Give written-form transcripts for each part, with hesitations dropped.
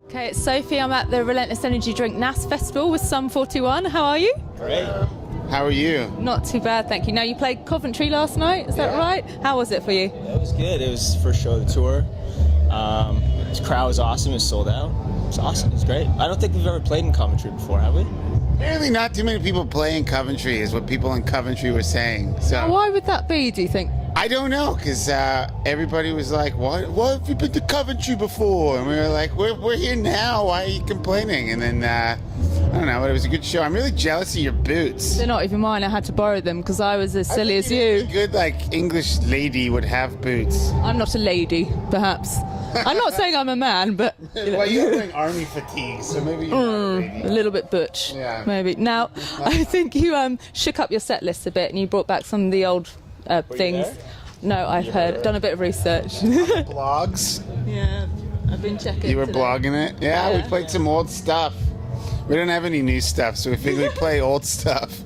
Okay, it's Sophie. I'm at the Relentless Energy Drink Nass Festival with Sum 41. How are you? Great. How are you? Not too bad, thank you. Now, you played Coventry last night, is that right? How was it for you? It was good. It was first show of the tour. The crowd was awesome. It was sold out. It was awesome. It was great. I don't think we've ever played in Coventry before, have we? Apparently not too many people play in Coventry is what people in Coventry were saying. So Why would that be, do you think? I don't know, because everybody was like, what have you been to Coventry before? And we were like, we're here now. Why are you complaining? And then, I don't know, but it was a good show. I'm really jealous of your boots. They're not even mine. I had to borrow them because I was as silly as you. A good, English lady would have boots. I'm not a lady, perhaps. I'm not saying I'm a man, but... Well, you're wearing army fatigue, so maybe you're not a lady. A little bit butch, maybe. Now, I think you shook up your set list a bit and you brought back some of the old things. There? No, I've done a bit of research. Blogs? Yeah, I've been checking. You were today. blogging it? Yeah, we played some old stuff. We don't have any new stuff, so we figured we'd play old stuff.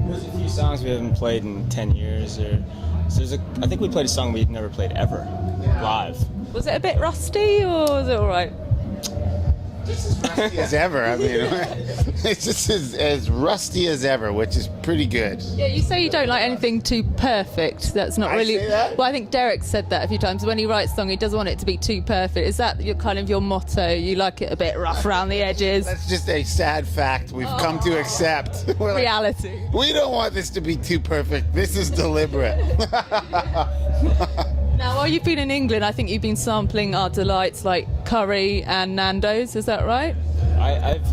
There's a few songs we haven't played in 10 years. I think we played a song we'd never played ever, live. Was it a bit rusty or was it all right? Just as rusty as ever. I mean, it's just as rusty as ever, which is pretty good. Yeah, you say you don't like anything too perfect. That's not really. Say that? Well, I think Derek said that a few times. When he writes a song, he doesn't want it to be too perfect. Is that your motto? You like it a bit rough around the edges? That's just a sad fact we've come to accept. We're like, Reality. we don't want this to be too perfect. This is deliberate. Now, while you've been in England, I think you've been sampling our delights like curry and Nando's. Is that right? I've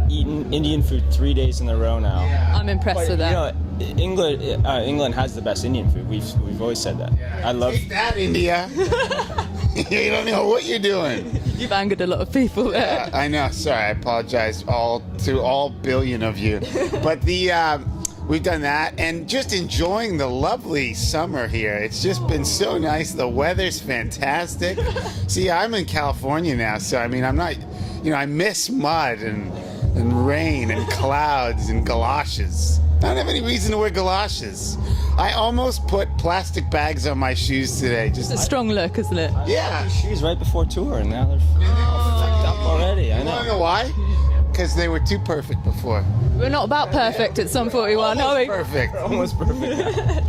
eaten Indian food 3 days in a row now. I'm impressed with that. You know, England has the best Indian food. We've always said that. I love Take that, India. You don't know what you're doing. You've angered a lot of people there. I know. Sorry, I apologize to all billion of you. But we've done that, and just enjoying the lovely summer here. It's just been so nice. The weather's fantastic. See, I'm in California now, so I mean, I'm not, I miss mud and rain and clouds and galoshes. I don't have any reason to wear galoshes. I almost put plastic bags on my shoes today. It's a strong look, isn't it? Yeah. Shoes right before tour, and now they're fucked up already. I You want to know. know why? Because they were too perfect before. We're not about perfect at Sum 41, are we? Perfect. Almost perfect.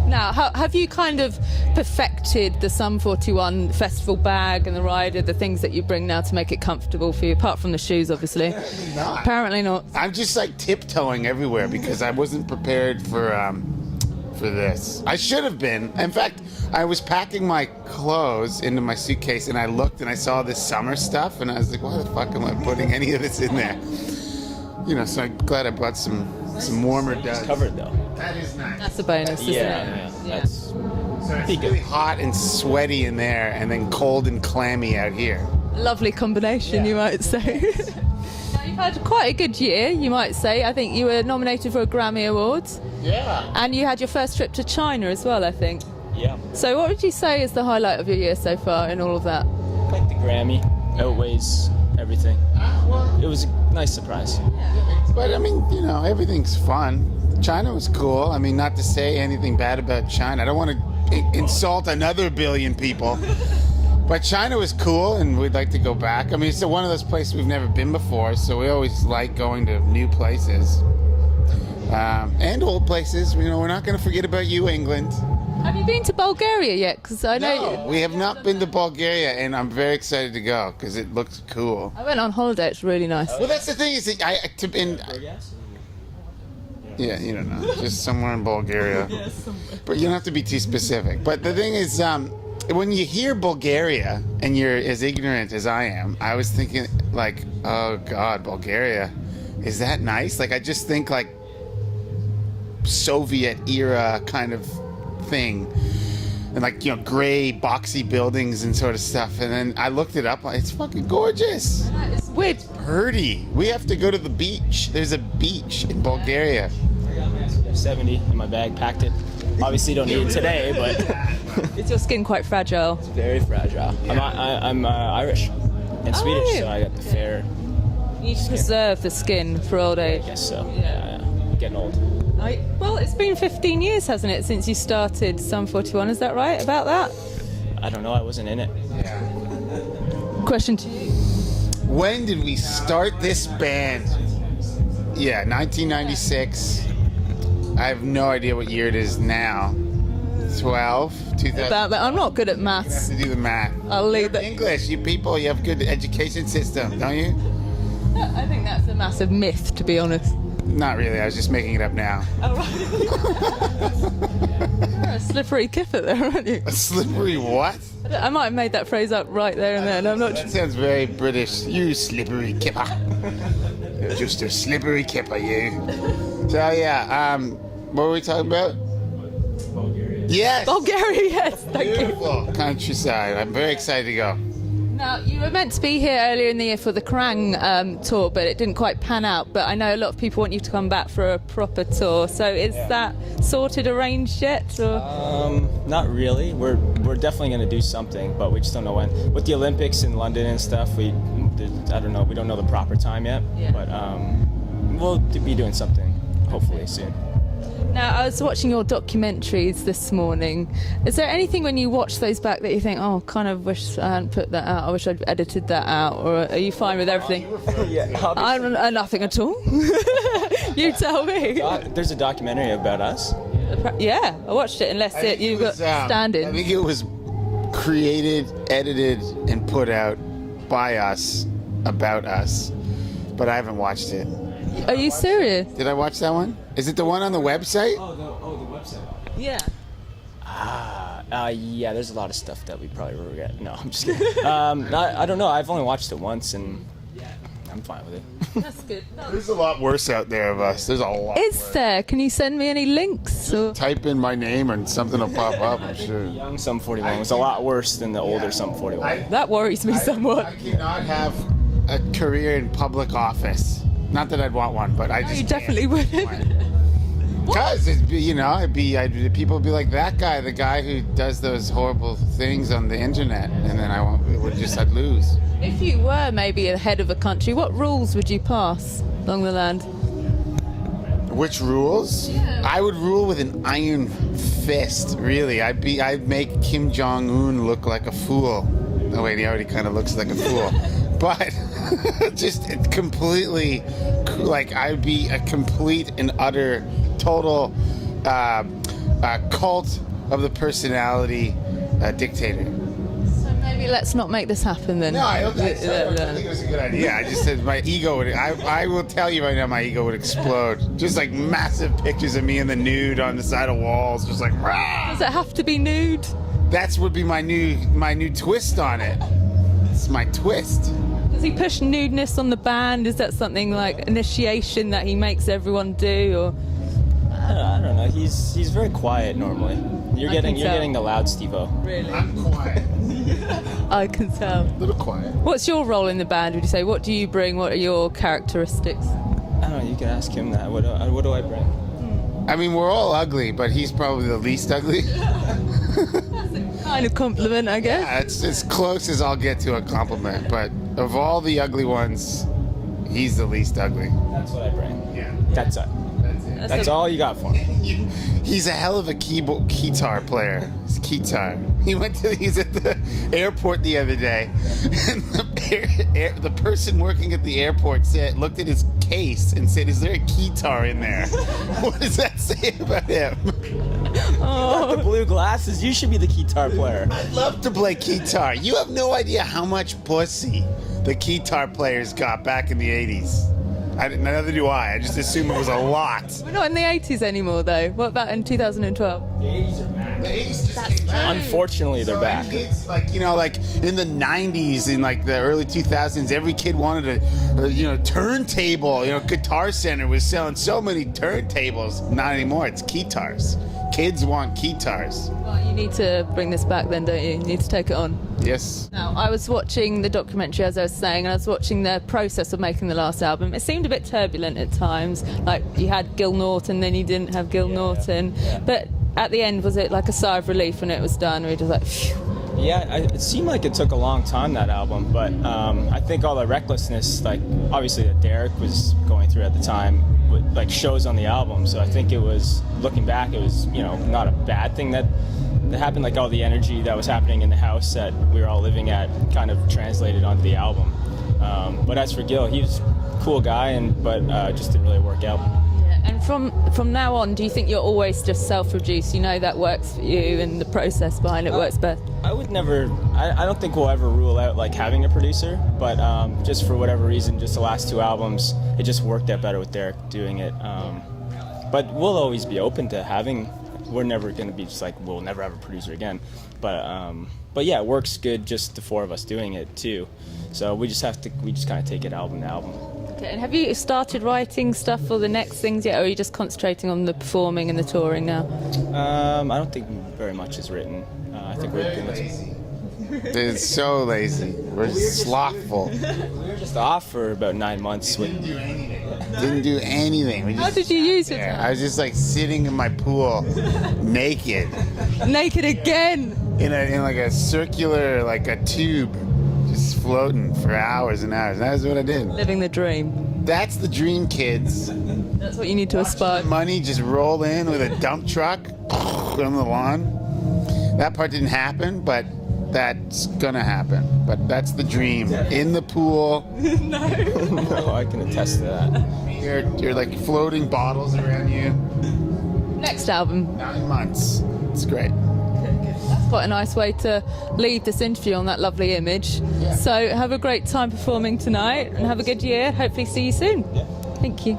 Now, have you kind of perfected the Sum 41 festival bag and the rider, the things that you bring now to make it comfortable for you, apart from the shoes, obviously? Not. Apparently not. I'm just tiptoeing everywhere because I wasn't prepared for this. I should have been. In fact, I was packing my clothes into my suitcase and I looked and I saw this summer stuff and I was like, why the fuck am I putting any of this in there? So I'm glad I brought some warmer duds. Covered though. That is nice. That's a bonus, isn't it? Yeah. That's So it's really hot and sweaty in there and then cold and clammy out here. Lovely combination, you might say. Now, you've had quite a good year, you might say. I think you were nominated for a Grammy Awards. Yeah. And you had your first trip to China as well, I think. yeah. So what would you say is the highlight of your year so far in all of that? Like the Grammy outweighs everything. It was a nice surprise. But I mean, everything's fun. China was cool. I mean, not to say anything bad about China. I don't want to insult another billion people. But China was cool, and we'd like to go back. I mean, it's one of those places we've never been before, so we always like going to new places. And old places. We're not going to forget about you, England. Have you been to Bulgaria yet? Because I know We have not been to Bulgaria, and I'm very excited to go because it looks cool. I went on holiday. It's really nice. Well, that's the thing is that yeah, you don't know, just somewhere in Bulgaria. But you don't have to be too specific. But the thing is, when you hear Bulgaria and you're as ignorant as I am, I was thinking like, oh God, Bulgaria, is that nice? Like I just think like Soviet era kind of thing. And like, gray boxy buildings and sort of stuff. And then I looked it up. It's fucking gorgeous. It's weird. Pretty. We have to go to the beach. There's a beach in Bulgaria. I got my 70 in my bag, packed it. Obviously don't need it today, but Is your skin quite fragile? it's very fragile. I'm Irish and Swedish, so I got the fair. You need to preserve the skin for old age. I guess so. Yeah. Getting old. Well, it's been 15 years, hasn't it, since you started Sum 41? Is that right about that? I don't know. I wasn't in it. Question to you. When did we start this band? Yeah, 1996. I have no idea what year it is now. 12, 2000. About that. I'm not good at You have maths. to do the math. I'll leave it. English, you people, you have good education system, don't you? I think that's a massive myth, to be honest. Not really. I was just making it up now. Oh, right. You're a slippery kipper there, aren't you? A slippery what? I might have made that phrase up right there and then. I'm not That sounds very British. You slippery kipper. You're just a slippery kipper, you. So yeah, what were we talking about? Yes. Bulgaria, yes, thank you. Beautiful countryside. I'm very excited to go. Now, you were meant to be here earlier in the year for the Krang tour, but it didn't quite pan out. But I know a lot of people want you to come back for a proper tour. So is that sorted, arranged yet? Or? Not really. We're definitely going to do something, but we just don't know when. With the Olympics in London and stuff, I don't know. We don't know the proper time yet. Yeah. But we'll be doing something hopefully soon. Now, I was watching your documentaries this morning. Is there anything when you watch those back that you think, oh, kind of wish I hadn't put that out, I wish I'd edited that out, or are you fine with everything? Nothing at all. You tell me. There's a documentary about us. Yeah, I watched it, unless you got stand-in. I think it was created, edited, and put out by us, about us, but I haven't watched it. Are you serious? Did I watch that one? Is it the one on the website? Oh, the website. Yeah. Yeah, there's a lot of stuff that we probably regret. No, I'm just kidding. I don't know. I've only watched it once, and I'm fine with it. That's good. There's a lot worse out there of us. There's a lot. Is there? Can you send me any links? Or? Type in my name and something will pop up, I'm sure. Young Sum 41 was a lot worse than the older Sum 41. That worries me somewhat. I cannot have a career in public office. Not that I'd want one, but I just You definitely wouldn't. Because people would be like, that guy, the guy who does those horrible things on the internet, and then I'd lose. If you were maybe a head of a country, what rules would you pass along the land? Which rules? Yeah. I would rule with an iron fist, really. I'd make Kim Jong-un look like a fool. Oh wait, he already kind of looks like a fool. But just completely, like, I'd be a complete and utter, total cult of the personality dictator. So maybe let's not make this happen then. No, I don't think so. I think it was a good idea. I just said my ego would. I will tell you right now, my ego would explode. Just like massive pictures of me in the nude on the side of walls, just like. Rah! Does it have to be nude? That would be my new twist on it. It's my twist. Does he push nudeness on the band? Is that something like initiation that he makes everyone do, or? I don't know. He's very quiet normally. You're can tell. getting the loud Steve-O. Really? I'm quiet. I can tell. A little quiet. What's your role in the band, would you say? What do you bring? What are your characteristics? I don't know. You can ask him that. What do I bring? I mean, we're all ugly, but he's probably the least ugly. Kind of compliment, I guess. Yeah, it's as close as I'll get to a compliment. But of all the ugly ones, he's the least ugly. That's what I bring. Yeah. That's it. That's all you got for me. He's a hell of a keytar player. He's keytar. He's at the airport the other day, and the person working at the airport looked at his case and said, "Is there a keytar in there?" What does that say about him? Oh. The blue glasses. You should be the guitar player. I'd love to play keytar. You have no idea how much pussy the keytar players got back in the 80s. Neither do I. I just assume it was a lot. We're not in the 80s anymore, though. What about in 2012? The 80s are back. The 80s just came back. Unfortunately, they're back. Kids, like in the 90s, in like the early 2000s, every kid wanted a turntable. Guitar Center was selling so many turntables. Not anymore. It's keytars. Kids want keytars. Well, you need to bring this back then, don't you? You need to take it on. Yes. Now, I was watching the documentary, as I was saying, and I was watching the process of making the last album. It seemed a bit turbulent at times. Like, you had Gil Norton, then you didn't have Gil Norton. Yeah. But at the end, was it like a sigh of relief when it was done? Or you just like, phew? Yeah, it seemed like it took a long time, that album, but I think all the recklessness, like, obviously that Derek was going through at the time, like, shows on the album, so I think it was, looking back, it was, not a bad thing that happened, like all the energy that was happening in the house that we were all living at kind of translated onto the album. But as for Gil, he was a cool guy, but just didn't really work out. And from now on, do you think you're always just self-produced? You know that works for you, and the process behind it works best. I would never. I don't think we'll ever rule out like having a producer, but just for whatever reason, just the last 2 albums, it just worked out better with Derek doing it. But we'll always be open to having. We're never going to be just like we'll never have a producer again. But yeah, it works good just the 4 of us doing it too. So we just kind of take it album to album. Okay, and have you started writing stuff for the next things yet, or are you just concentrating on the performing and the touring now? I don't think very much is written. I think we're lazy. They're so lazy. We're slothful. We were just off for about 9 months. Didn't do anything. We just How did you use it? I was just like sitting in my pool, naked, Naked again. in like a circular, like a tube, just floating for hours and hours. That was what I did. Living the dream. That's the dream, kids. That's what you need to aspire. Money just roll in with a dump truck on the lawn. That part didn't happen, but that's gonna happen. But that's the dream. In the pool. No, I can attest to that. You're like floating bottles around you. Next album. 9 months. It's great. That's quite a nice way to leave this interview on that lovely image. So have a great time performing tonight and have a good year. Hopefully see you soon. Thank you.